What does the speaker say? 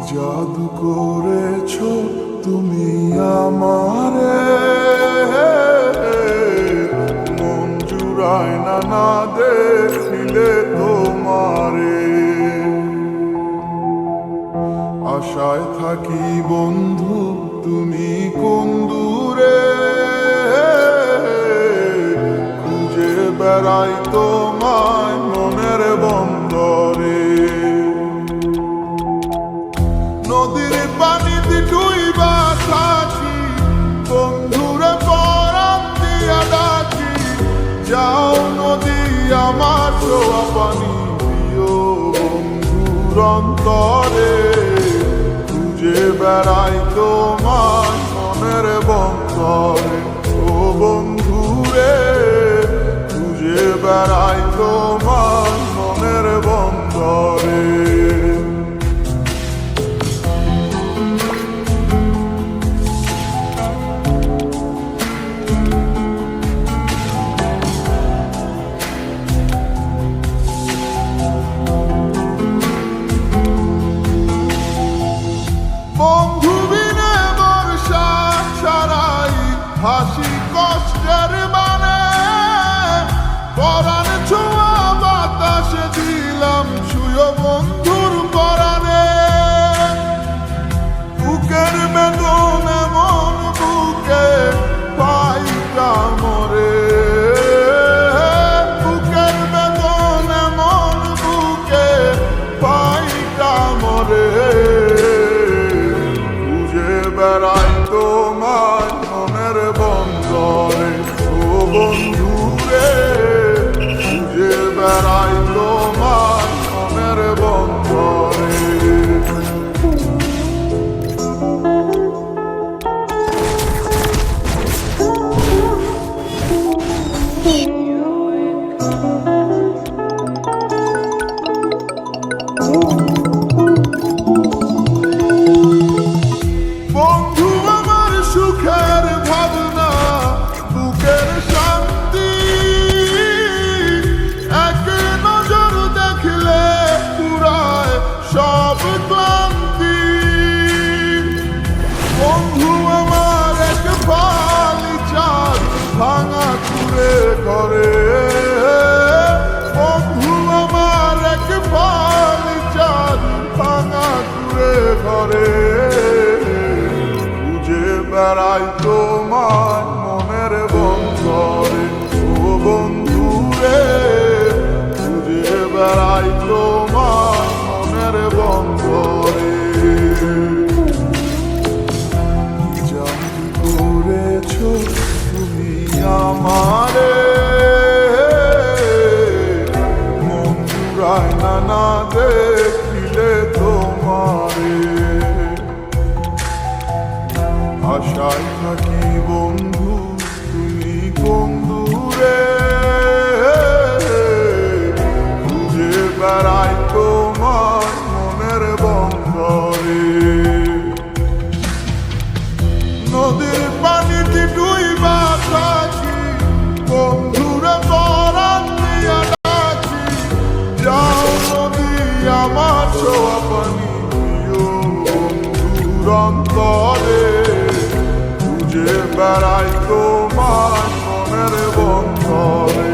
জাদু করেছো তুমি আমারে, মন জুড়ায় না দেখিলে তোমারে। আশায় থাকি বন্ধু তুমি কোন দূরে, খুঁজে বেড়াই তোমায় মনের বন্দরে। নদীর পানিতে ডুইবা থাকি, বন্ধুরে পরাণ দিয়া ডাকি। যাও নদী আমার ছোঁয়া পানি দিও বন্ধুর অন্তরে, খুঁজে বেড়াই তোমার মনের বন্দরে। ও বন্ধুরে খুঁজে বেড়াই তোমার মনের বন্দরে। বন্ধু বিনে বর্ষা ছাড়াই হাসি কষ্টের মানে, পরাণ ছোঁয়া বাতাসে দিলাম ছুঁয়ো বন্ধুর পরাণে। বুকের বেদন এমন বুকে পাইটা মরে, বুকের বেদন এমন বুকে পাইটা মরে। বেড়াই তোমার মনের বন্দরে, ও বন্ধুরে খুঁজে বেড়াই তোমার মনের বন্দরে। বন্ধু আমার সুখের ভাবনা, বুকের শান্তি, এক নজর দেখলে পুরায় সব ক্লান্তি। বন্ধু আমার এক ফালি চাঁদ ভাঙা কুড়ে করে, বন্ধু আমার এক ফালি চাঁদ ভাঙা কুড়ে করে। বেড়াই তোমার মনের বন্দরে, ও বন্ধুরে খুঁজে বেড়াই তোমার মনের বন্দরে। জাদু করেছো তুমি আমারে, মন জুড়ায় না দেখিলে তোমারে। আশায় থাকি বন্ধু তুমি কোন দূরে, খুঁজে বেড়াই তোমার মনের বন্দরে। নদীর পানিতে ডুইবা থাকি, বন্ধুরে পরাণ দিয়া ডাকি। যাও নদী আমার ছোঁয়া পানি দিও বন্ধুর অন্তরে, খুঁজে বেড়াই তোমার মনের বন্দরে।